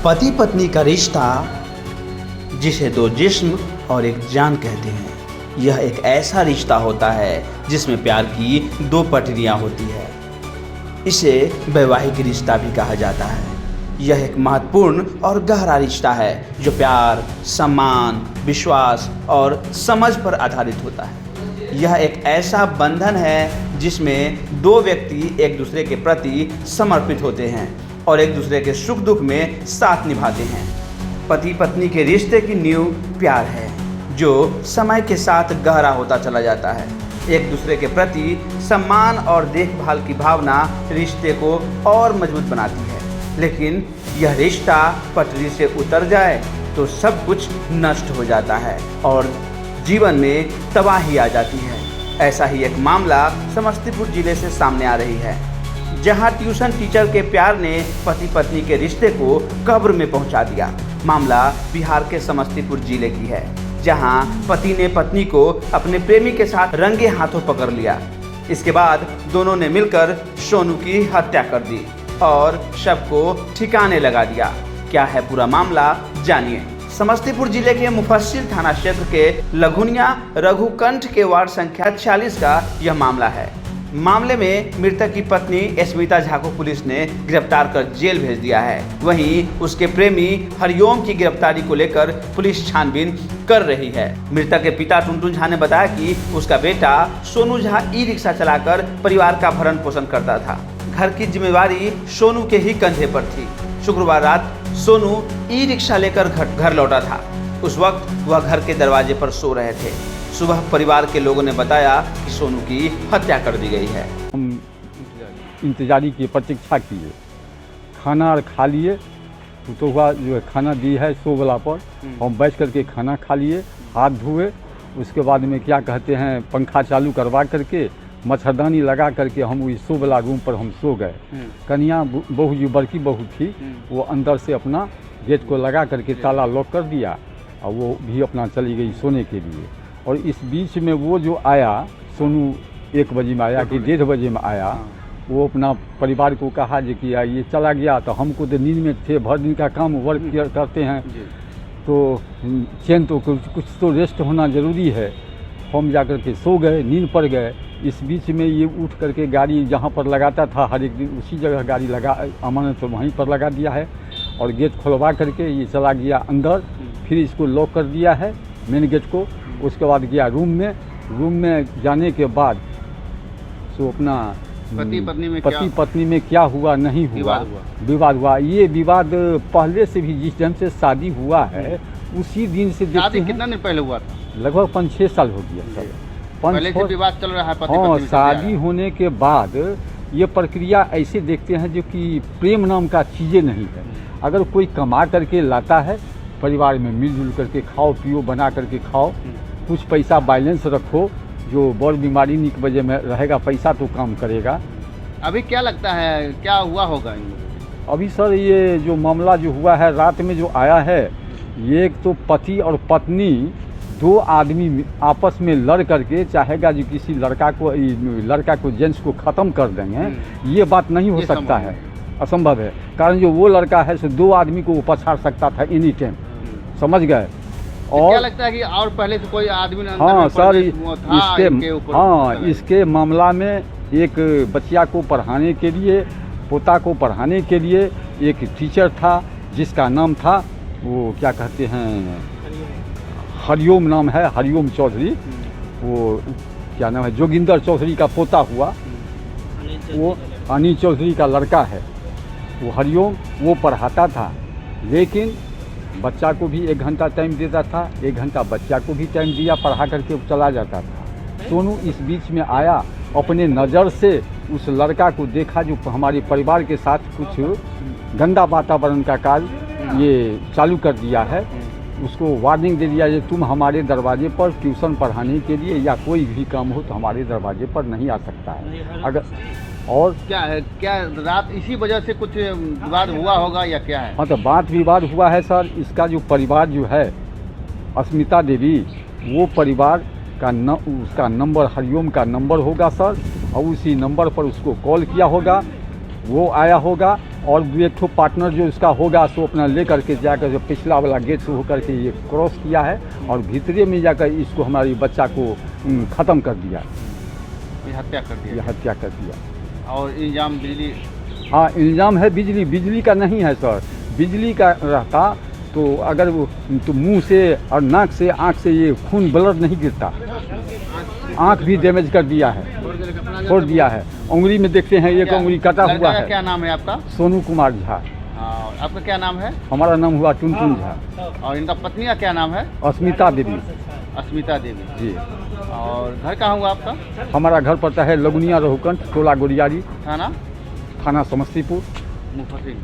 पति पत्नी का रिश्ता, जिसे दो जिस्म और एक जान कहते हैं, यह एक ऐसा रिश्ता होता है जिसमें प्यार की दो पटरियां होती है। इसे वैवाहिक रिश्ता भी कहा जाता है। यह एक महत्वपूर्ण और गहरा रिश्ता है जो प्यार, सम्मान, विश्वास और समझ पर आधारित होता है। यह एक ऐसा बंधन है जिसमें दो व्यक्ति एक दूसरे के प्रति समर्पित होते हैं और एक दूसरे के सुख दुख में साथ निभाते हैं। पति पत्नी के रिश्ते की नींव प्यार है जो समय के साथ गहरा होता चला जाता है। एक दूसरे के प्रति सम्मान और देखभाल की भावना रिश्ते को और मजबूत बनाती है। लेकिन यह रिश्ता पटरी से उतर जाए तो सब कुछ नष्ट हो जाता है और जीवन में तबाही आ जाती है। ऐसा ही एक मामला समस्तीपुर जिले से सामने आ रही है, जहां ट्यूशन टीचर के प्यार ने पति पत्नी के रिश्ते को कब्र में पहुंचा दिया। मामला बिहार के समस्तीपुर जिले की है, जहां पति ने पत्नी को अपने प्रेमी के साथ रंगे हाथों पकड़ लिया। इसके बाद दोनों ने मिलकर सोनू की हत्या कर दी और शव को ठिकाने लगा दिया। क्या है पूरा मामला, जानिए। समस्तीपुर जिले के मुफस्सिल थाना क्षेत्र के लघुनिया रघुकंठ के वार्ड संख्या 46 का यह मामला है। मामले में मृतक की पत्नी स्मिता झा को पुलिस ने गिरफ्तार कर जेल भेज दिया है। वहीं उसके प्रेमी हरिओम की गिरफ्तारी को लेकर पुलिस छानबीन कर रही है। मृतक के पिता टुनटुन झा ने बताया कि उसका बेटा सोनू झा ई-रिक्शा चलाकर परिवार का भरण पोषण करता था। घर की जिम्मेवारी सोनू के ही कंधे पर थी। शुक्रवार रात सोनू ई-रिक्शा लेकर घर लौटा था। उस वक्त वह घर के दरवाजे पर सो रहे थे। सुबह परिवार के लोगों ने बताया कि सोनू की हत्या कर दी गई है। हम इंतजारी की प्रतीक्षा किए, खाना और खा लिए। तो हुआ जो है खाना दी है सो वाला पर, हम बैठ करके खाना खा लिए, हाथ धोए। उसके बाद में क्या कहते हैं, पंखा चालू करवा करके मच्छरदानी लगा करके हम वही सो वाला रूम पर हम सो गए। कन्या बहू जो बड़की बहू थी वो अंदर से अपना गेट को लगा करके ताला लॉक कर दिया और वो भी अपना चली गई सोने के लिए। और इस बीच में वो जो आया सोनू 1 बजे में आया कि 1:30 बजे में आया, वो अपना परिवार को कहा जो कि ये चला गया। तो हमको तो नींद में थे, भर दिन का काम वर्क करते हैं तो चैन तो कुछ तो रेस्ट होना ज़रूरी है। हम जा कर के सो गए, नींद पड़ गए। इस बीच में ये उठ करके गाड़ी जहाँ पर लगाता था हर एक दिन उसी जगह गाड़ी लगा, अमन तो वहीं पर लगा दिया है और गेट खुलवा करके ये चला गया अंदर। फिर इसको लॉक कर दिया है मेन गेट को। उसके बाद गया रूम में जाने के बाद सो अपना पति पत्नी में क्या हुआ नहीं हुआ, विवाद हुआ। ये विवाद पहले से भी जिस दिन से शादी हुआ है उसी दिन से देखते हैं। कितना दिन पहले हुआ था? लगभग 5-6 साल हो गया सर। पहले से विवाद चल रहा है पति हाँ, पत्नी। शादी होने के बाद ये प्रक्रिया ऐसे देखते हैं जो कि प्रेम नाम का चीज़ें नहीं है। अगर कोई कमा करके लाता है, परिवार में मिलजुल करके खाओ पियो, बना करके खाओ, कुछ पैसा बैलेंस रखो, जो बड़ बीमारी निक वजह में रहेगा पैसा तो काम करेगा। अभी क्या लगता है क्या हुआ होगा? अभी सर ये जो मामला जो हुआ है रात में जो आया है, ये एक तो पति और पत्नी दो आदमी आपस में लड़ करके चाहेगा जो किसी लड़का को जेंट्स को ख़त्म कर देंगे, ये बात नहीं हो सकता है, असंभव है। कारण जो वो लड़का है सो 2 आदमी को वो पछाड़ सकता था एनी टाइम, समझ गए। और क्या लगता है कि और पहले से कोई आदमी हाँ सर इसके मामला में एक बच्चिया को पढ़ाने के लिए, पोता को पढ़ाने के लिए एक टीचर था जिसका नाम था वो क्या कहते हैं हरिओम नाम है, हरिओम चौधरी। वो क्या नाम है, जोगिंदर चौधरी का पोता हुआ, वो अनिल चौधरी का लड़का है। वो हरिओम वो पढ़ाता था, लेकिन बच्चा को भी 1 घंटा टाइम देता था, 1 घंटा बच्चा को भी टाइम दिया, पढ़ा करके चला जाता था। सोनू इस बीच में आया, अपने नज़र से उस लड़का को देखा जो हमारे परिवार के साथ कुछ गंदा वातावरण का कार्य ये चालू कर दिया है। उसको वार्निंग दे दिया कि तुम हमारे दरवाजे पर ट्यूशन पढ़ाने के लिए या कोई भी काम हो तो हमारे दरवाजे पर नहीं आ सकता है। अगर और क्या रात इसी वजह से कुछ विवाद हुआ होगा या क्या है? हाँ, तो बात विवाद हुआ है सर। इसका जो परिवार जो है अस्मिता देवी, वो परिवार का उसका नंबर हरिओम का नंबर होगा सर, और उसी नंबर पर उसको कॉल किया होगा, वो आया होगा और एक ठो पार्टनर जो इसका होगा सो अपना ले करके जाकर जो पिछला वाला गेट से होकर के ये क्रॉस किया है और भीतरे में जाकर इसको हमारी बच्चा को ख़त्म कर दिया, ये हत्या कर ये दिया हत्या कर दिया। और इल्जाम बिजली हाँ, इल्ज़ाम है बिजली का नहीं है सर। बिजली का रहता तो अगर वो तो मुंह से और नाक से आँख से ये खून ब्लड नहीं गिरता। आँख भी डैमेज कर दिया है, छोड़ दिया है। उंगली में देखते हैं एक उंगली कटा हुआ लड़का का है। क्या नाम है आपका? सोनू कुमार झा। और आपका क्या नाम है? हमारा नाम हुआ टुनटुन झा। और इनका पत्नी का क्या नाम है? अस्मिता देवी अस्मिता देवी जी। और घर कहाँ हुआ आपका? हमारा घर पड़ता है लगुनिया रोहकंठ, टोला गोरियारी, थाना थाना समस्तीपुर, मुफस्सिल।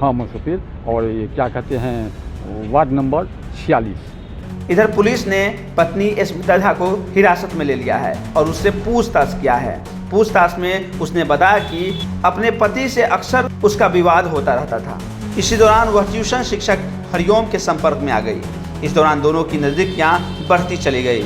हाँ मुसफिर। और ये क्या कहते हैं वार्ड नंबर 46। इधर पुलिस ने पत्नी स्मिता झा को हिरासत में ले लिया है और उससे पूछताछ किया है। पूछताछ में उसने बताया कि अपने पति से अक्सर उसका विवाद होता रहता था। इसी दौरान वह ट्यूशन शिक्षक हरिओम के संपर्क में आ गई। इस दौरान दोनों की नज़दीकियां बढ़ती चली गई।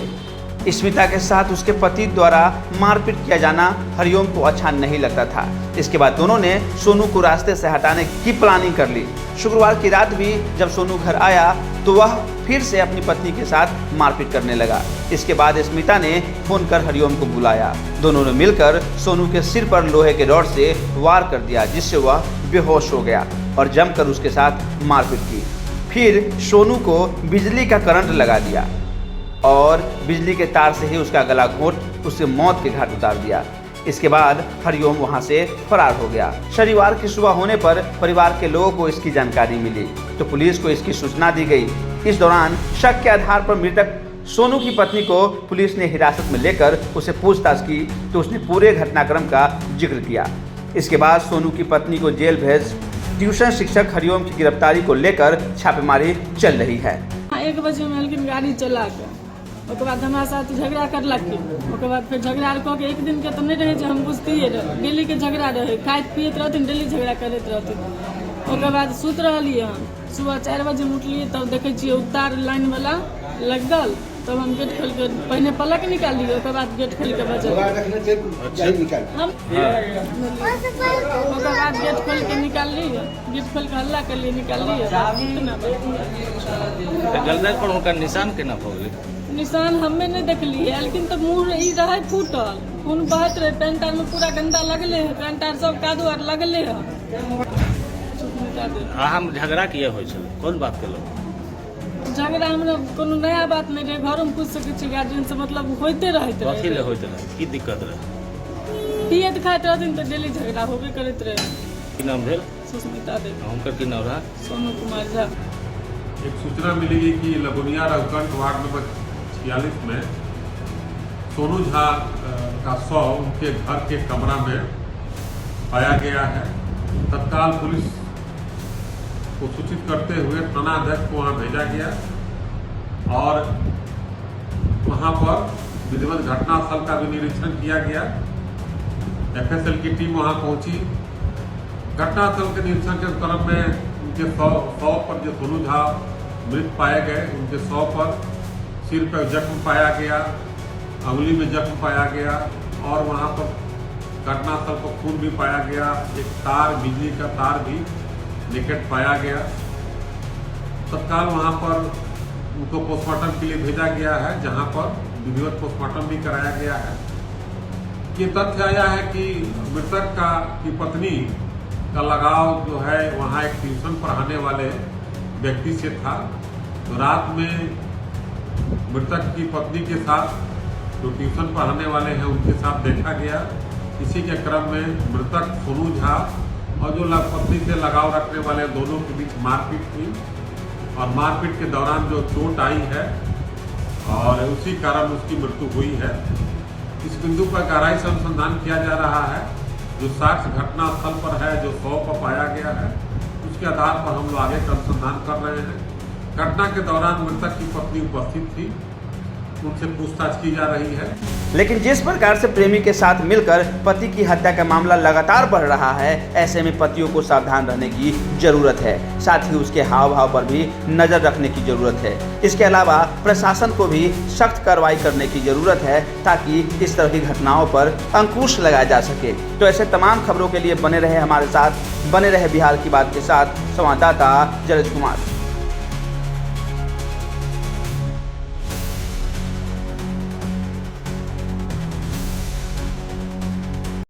स्मिता के साथ उसके पति द्वारा मारपीट किया जाना हरिओम को अच्छा नहीं लगता था। इसके बाद दोनों ने सोनू को रास्ते से हटाने की प्लानिंग कर ली। शुक्रवार की रात भी जब सोनू घर आया तो वह फिर से अपनी पत्नी के साथ मारपीट करने लगा। इसके बाद स्मिता ने फोन कर हरिओम को बुलाया। दोनों ने मिलकर सोनू के सिर पर लोहे के रॉड से वार कर दिया, जिससे वह बेहोश हो गया और जमकर उसके साथ मारपीट की। फिर सोनू को बिजली का करंट लगा दिया और बिजली के तार से ही उसका गला घोंट उसे मौत के घाट उतार दिया। इसके बाद हरिओम वहां से फरार हो गया। शनिवार की सुबह होने पर परिवार के लोगों को इसकी जानकारी मिली तो पुलिस को इसकी सूचना दी गई। इस दौरान शक के आधार पर मृतक सोनू की पत्नी को पुलिस ने हिरासत में लेकर उसे पूछताछ की तो उसने पूरे घटनाक्रम का जिक्र किया। इसके बाद सोनू की पत्नी को जेल भेज ट्यूशन शिक्षक हरिओम की गिरफ्तारी को लेकर छापेमारी चल रही है। 1 बजे में लेकिन गाड़ी चला के ओकर बाद हमारा साथ झगड़ा करलक। ओकर बाद फिर झगड़ा कऽ के एक दिन के तो नहीं रहे जो हम बुझतिए रहे, डेली के झगड़ा रहे, खाइत पियत रहथिन, डेली झगड़ा करैत रहथिन। ओकर बाद सुत रहलिए हम, सुबह 4 बजे उठलिए तब देखे छिए उतार लाइन वाला लगल, तब हम गेट खोल के पहले पलक निकालिए, ओकर बाद गेट खोल के बजल हम ओकर बाद गेट खोल के निकालिए, गेट खोल के हल्ला कर लिए निकालिए। गलत पर उनका निशान केना भऽ गेलै? निशान हमें नहीं देखलिए, लेकिन तो मुँह ई रहे फूटल, खून बहत रहे, पैंट आर में पूरा गंदा लगले है, पैंट आर सब कादो आर लगले है। अहाँ झगड़ा किया होइ छल? कोन बात के लोग झगड़ा हमरा कोनो नया बात नहीं रहे, घर में पूछ सके छी गार्जियन से, मतलब होते रहते रहे। कथी ले होइत रहे? की दिक्कत रहे? पियत खाइत रहथिन तो डेली झगड़ा होबे करैत रहे। की नाम भेल? सुस्मिता देवी। हुनकर की नाम रहा? सोनू कुमार झा। एक सूचना मिली कि लगुनिया रोहकंठ वार्ड नंबर 46 में सोनू झा का शव उनके घर के कमरा में पाया गया है। तत्काल पुलिस को सूचित करते हुए थाना अध्यक्ष को वहाँ भेजा गया और वहाँ पर विधिवत घटनास्थल का भी निरीक्षण किया गया। FSL की टीम वहाँ पहुँची। घटनास्थल के निरीक्षण के क्रम में उनके शव पर जो सोनू झा मृत पाए गए, उनके शव पर सिर पर जख्म पाया गया, अंगुली में जख्म पाया गया और वहाँ पर घटनास्थल पर खून भी पाया गया। एक तार, बिजली का तार भी निकट पाया गया। तत्काल वहाँ पर उनको पोस्टमार्टम के लिए भेजा गया है, जहाँ पर विधिवत पोस्टमार्टम भी कराया गया है। ये तथ्य आया है कि मृतक की पत्नी का लगाव जो है वहाँ एक ट्यूशन पढ़ाने वाले व्यक्ति से था। तो रात में मृतक की पत्नी के साथ जो ट्यूशन पढ़ाने वाले हैं उनके साथ देखा गया। इसी के क्रम में मृतक सोनू झा और जो पत्नी से लगाव रखने वाले दोनों के बीच मारपीट हुई और मारपीट के दौरान जो चोट आई है और उसी कारण उसकी मृत्यु हुई है। इस बिंदु पर गहराई से अनुसंधान किया जा रहा है। जो साक्ष्य घटनास्थल पर है, जो शव पर पाया गया है, उसके आधार पर हम लोग आगे का अनुसंधान कर रहे हैं। घटना के दौरान मृतक की पत्नी उपस्थित थी, उनसे पूछताछ की जा रही है। लेकिन जिस प्रकार से प्रेमी के साथ मिलकर पति की हत्या का मामला लगातार बढ़ रहा है, ऐसे में पतियों को सावधान रहने की जरूरत है। साथ ही उसके हाव भाव पर भी नजर रखने की जरूरत है। इसके अलावा प्रशासन को भी सख्त कार्रवाई करने की जरूरत है ताकि इस तरह की घटनाओं पर अंकुश लगाया जा सके। तो ऐसे तमाम खबरों के लिए बने रहे हमारे साथ। बने रहे बिहार की बात के साथ संवाददाता जलज कुमार।